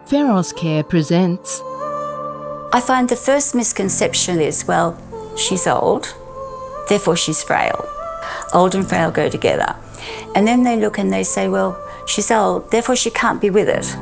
Feros Care presents. I find the first misconception is, well, she's old, therefore she's frail. Old and frail go together. And then they look and they say, well, she's old, therefore she can't be with it.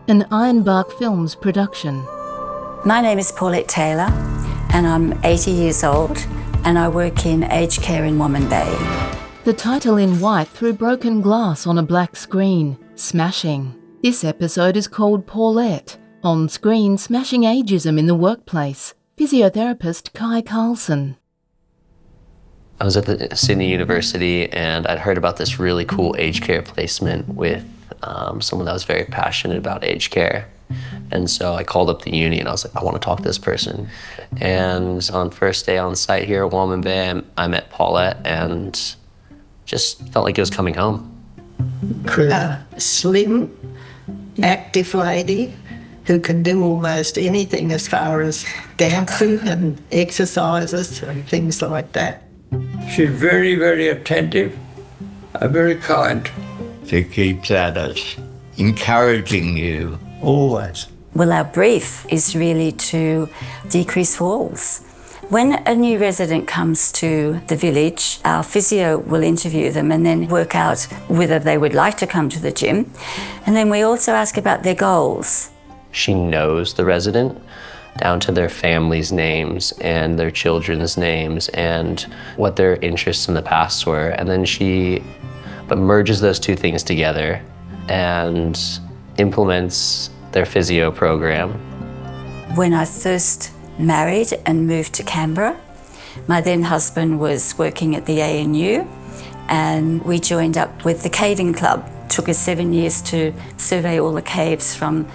An Ironbark Films production. My name is Paulette Taylor and I'm 80 years old and I work in aged care in Woman Bay. The title in white through broken glass on a black screen, Smashing. This episode is called Paulette. On screen, smashing ageism in the workplace. Physiotherapist Kai Carlson. I was at the Sydney University and I'd heard about this really cool aged care placement with someone that was very passionate about aged care. And so I called up the uni and I was like, I want to talk to this person. And on first day on site here at Woman Bay, I met Paulette and just felt like it was coming home. Slim, active lady who can do almost anything as far as dancing and exercises and things like that. She's very, very attentive and very kind. She keeps at us, encouraging you. Always. Well, our brief is really to decrease falls. When a new resident comes to the village, our physio will interview them and then work out whether they would like to come to the gym. And then we also ask about their goals. She knows the resident down to their family's names and their children's names and what their interests in the past were. And then she merges those two things together and implements their physio program. When I first married and moved to Canberra, my then husband was working at the ANU and we joined up with the caving club. It took us 7 years to survey all the caves from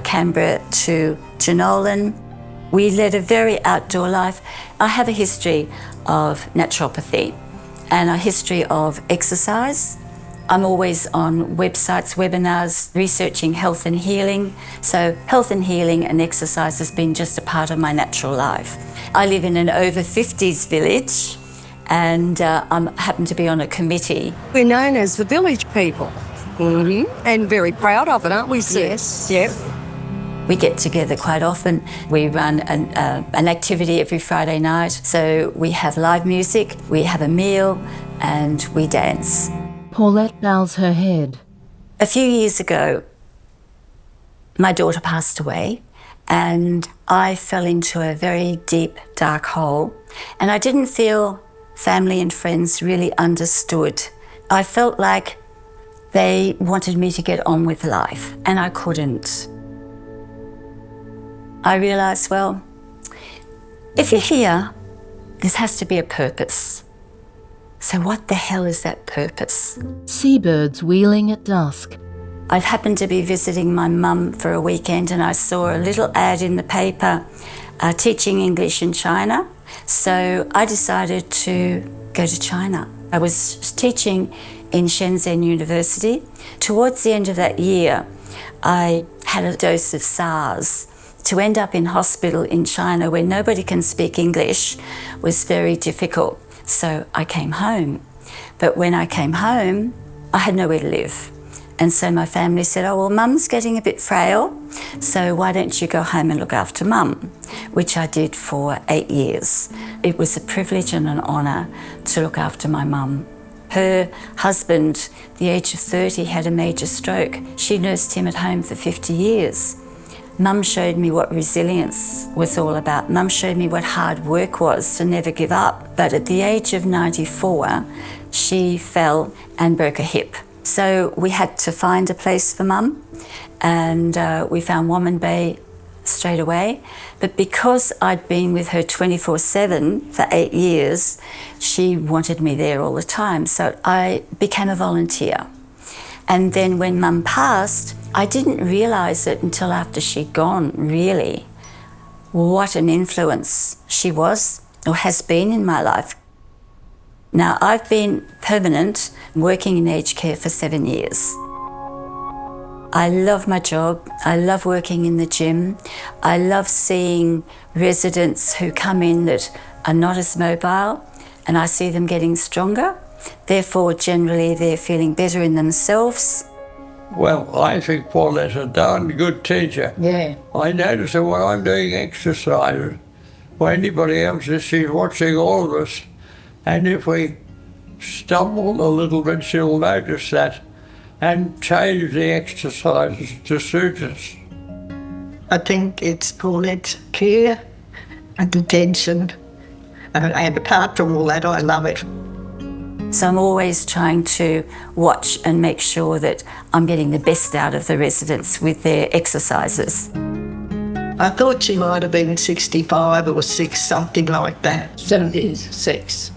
Canberra to Jenolan. We led a very outdoor life. I have a history of naturopathy and a history of exercise. I'm always on websites, webinars, researching health and healing. So health and healing and exercise has been just a part of my natural life. I live in an over 50s village and I happen to be on a committee. We're known as the village people. Mm-hmm. And very proud of it, aren't we, Sue? Yes. Yep. We get together quite often. We run an activity every Friday night. So we have live music, we have a meal and we dance. Paulette bows her head. A few years ago, my daughter passed away and I fell into a very deep, dark hole. And I didn't feel family and friends really understood. I felt like they wanted me to get on with life and I couldn't. I realised, well, if you're here, this has to be a purpose. So what the hell is that purpose? Seabirds wheeling at dusk. I've happened to be visiting my mum for a weekend and I saw a little ad in the paper teaching English in China. So I decided to go to China. I was teaching in Shenzhen University. Towards the end of that year, I had a dose of SARS. To end up in hospital in China where nobody can speak English was very difficult. So I came home. But when I came home, I had nowhere to live. And so my family said, oh, well, Mum's getting a bit frail, so why don't you go home and look after Mum? Which I did for 8 years. It was a privilege and an honour to look after my mum. Her husband, the age of 30, had a major stroke. She nursed him at home for 50 years. Mum showed me what resilience was all about. Mum showed me what hard work was, to never give up. But at the age of 94, she fell and broke a hip. So we had to find a place for Mum and we found Woman Bay straight away. But because I'd been with her 24/7 for 8 years, she wanted me there all the time. So I became a volunteer. And then when Mum passed, I didn't realise it until after she'd gone, really, what an influence she was or has been in my life. Now, I've been permanent working in aged care for 7 years. I love my job. I love working in the gym. I love seeing residents who come in that are not as mobile and I see them getting stronger. Therefore, generally, they're feeling better in themselves. Well, I think Paulette's a darn good teacher. Yeah. I notice that when I'm doing exercises, or anybody else is, she's watching all of us, and if we stumble a little bit, she'll notice that and change the exercises to suit us. I think it's Paulette's care and attention. And apart from all that, I love it. So I'm always trying to watch and make sure that I'm getting the best out of the residents with their exercises. I thought she might have been 65 or 6, something like that. 76.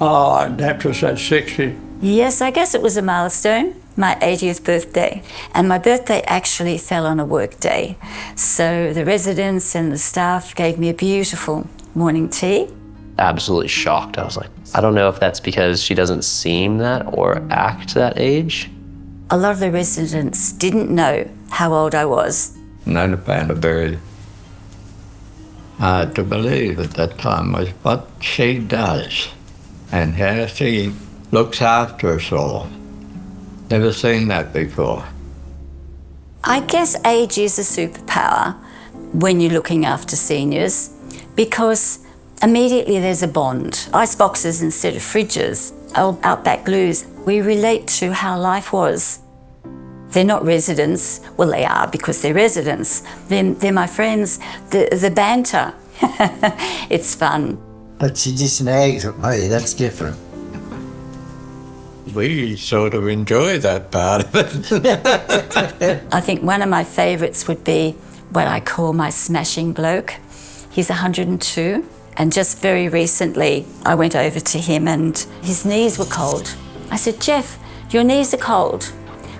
Oh, I'd have to say 60. Yes, I guess it was a milestone, my 80th birthday. And my birthday actually fell on a work day. So the residents and the staff gave me a beautiful morning tea. Absolutely shocked. I was like, I don't know if that's because she doesn't seem that or act that age. A lot of the residents didn't know how old I was. Not about very hard to believe at that time was what she does and how she looks after us all. Never seen that before. I guess age is a superpower when you're looking after seniors because immediately there's a bond. Ice boxes instead of fridges, old Outback loos. We relate to how life was. They're not residents. Well, they are because they're residents. They're my friends. The banter. It's fun. But she just nags at me, that's different. We sort of enjoy that part of it. I think one of my favourites would be what I call my smashing bloke. He's 102. And just very recently, I went over to him and his knees were cold. I said, Jeff, your knees are cold.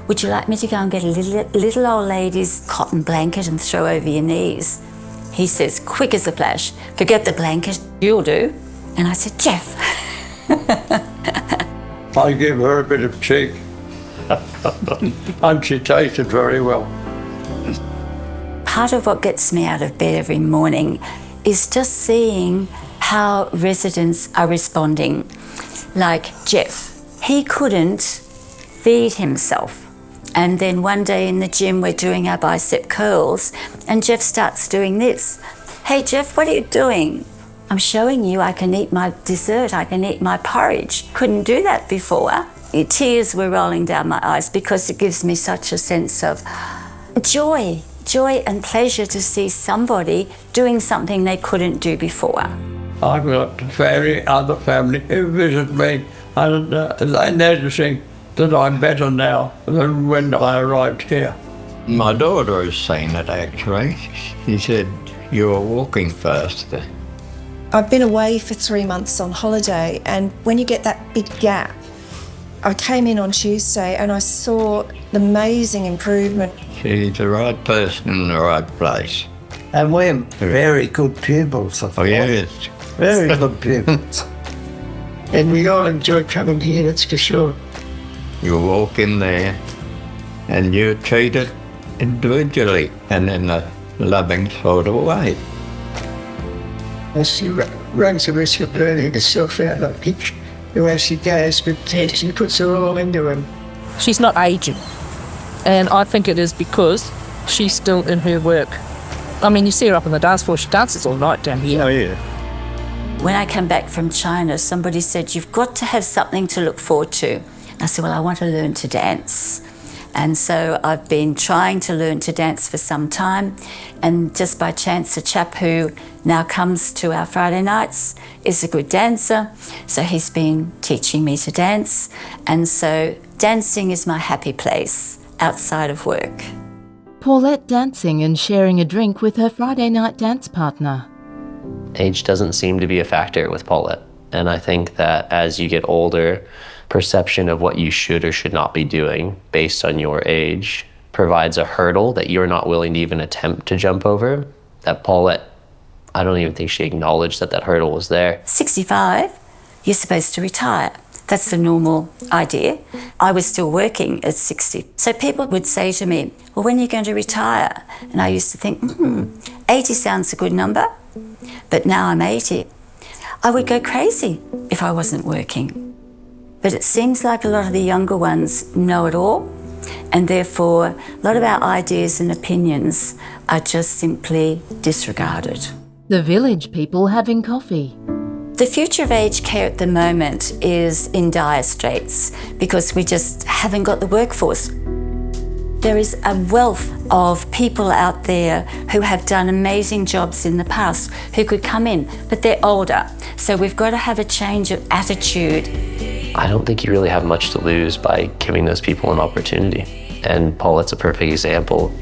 Would you like me to go and get a little old lady's cotton blanket and throw over your knees? He says, quick as a flash, forget the blanket, you'll do. And I said, Jeff. I give her a bit of cheek. And she takes it very well. Part of what gets me out of bed every morning is just seeing how residents are responding. Like Jeff, he couldn't feed himself. And then one day in the gym, we're doing our bicep curls, and Jeff starts doing this. Hey, Jeff, what are you doing? I'm showing you I can eat my dessert, I can eat my porridge. Couldn't do that before. Tears were rolling down my eyes because it gives me such a sense of joy and pleasure to see somebody doing something they couldn't do before. I've got other family who visit me, and they're noticing that I'm better now than when I arrived here. My daughter has seen it actually. She said, you were walking faster. I've been away for 3 months on holiday, and when you get that big gap, I came in on Tuesday and I saw the amazing improvement. She's the right person in the right place. And we're very good pupils. Oh, yes. Very good pupils. And we all enjoy coming here, that's for sure. You walk in there and you're treated individually and in a loving sort of way. She runs the risk of burning herself out like pitch. Where she goes, but she puts her all into him. She's not aging. And I think it is because she's still in her work. I mean, you see her up on the dance floor, she dances all night down here. Oh, yeah. When I came back from China, somebody said, you've got to have something to look forward to. I said, well, I want to learn to dance. And so I've been trying to learn to dance for some time. And just by chance, a chap who now comes to our Friday nights is a good dancer. So he's been teaching me to dance. And so dancing is my happy place outside of work. Paulette dancing and sharing a drink with her Friday night dance partner. Age doesn't seem to be a factor with Paulette. And I think that as you get older, perception of what you should or should not be doing based on your age provides a hurdle that you're not willing to even attempt to jump over. That Paulette, I don't even think she acknowledged that hurdle was there. 65, you're supposed to retire. That's the normal idea. I was still working at 60. So people would say to me, well, when are you going to retire? And I used to think, 80 sounds a good number. But now I'm 80. I would go crazy if I wasn't working. But it seems like a lot of the younger ones know it all and therefore a lot of our ideas and opinions are just simply disregarded. The village people having coffee. The future of aged care at the moment is in dire straits because we just haven't got the workforce. There is a wealth of people out there who have done amazing jobs in the past who could come in, but they're older. So we've got to have a change of attitude. I don't think you really have much to lose by giving those people an opportunity. And Paulette's a perfect example.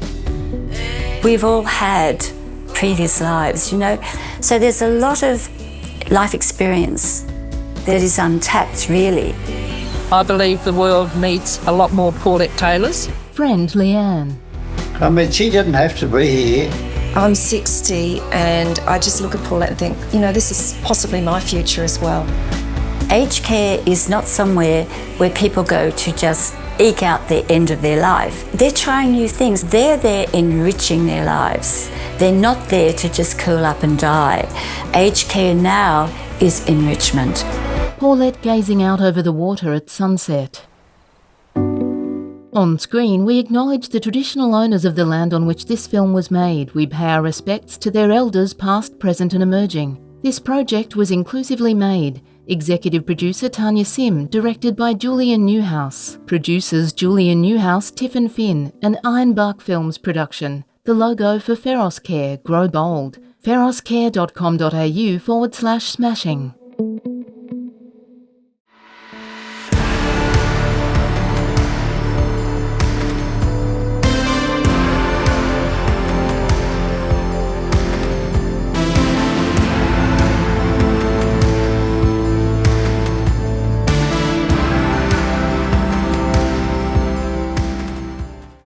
We've all had previous lives, you know, so there's a lot of life experience that is untapped, really. I believe the world needs a lot more Paulette Taylors. Friend Leanne. I mean, she didn't have to be here. I'm 60 and I just look at Paulette and think, you know, this is possibly my future as well. Aged care is not somewhere where people go to just eke out the end of their life. They're trying new things. They're there enriching their lives. They're not there to just curl up and die. Aged care now is enrichment. Paulette gazing out over the water at sunset. On screen, we acknowledge the traditional owners of the land on which this film was made. We pay our respects to their elders past, present and emerging. This project was inclusively made. Executive producer Tanya Sim, directed by Julian Newhouse. Producers Julian Newhouse, Tiffin Finn, an Ironbark Films production. The logo for Feros Care, Grow Bold. feroscare.com.au/smashing.